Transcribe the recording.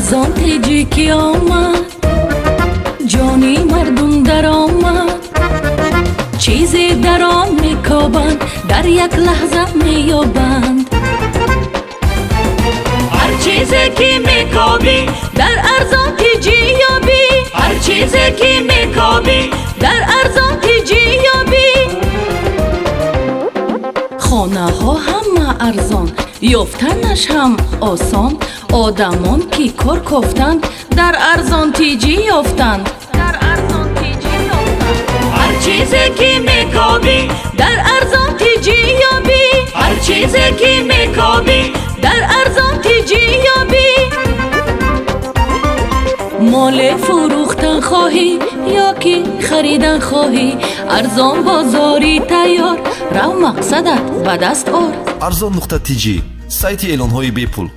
ارزان تیجی کی آمد جانی مردم در آمد چیزی در آن میکابند در یک لحظه میابند هر چیزی که میکابی در ارزان تیجی یابی هر چیزی که میکابی در ارزان تیجی یابی خانه ها همه ارزان یافتنش هم آسان آدمان که کار کفتند در ارزان تیجی یافتند هر چیزی که میکابی در ارزان تیجی یابی هر چیزی که میکابی در ارزان تیجی یابی مال فروختن خواهی یا که خریدن خواهی ارزان بازاری تیار رو مقصدت به دست آر ارزان نقطه تیجی سایت اعلان‌های بپول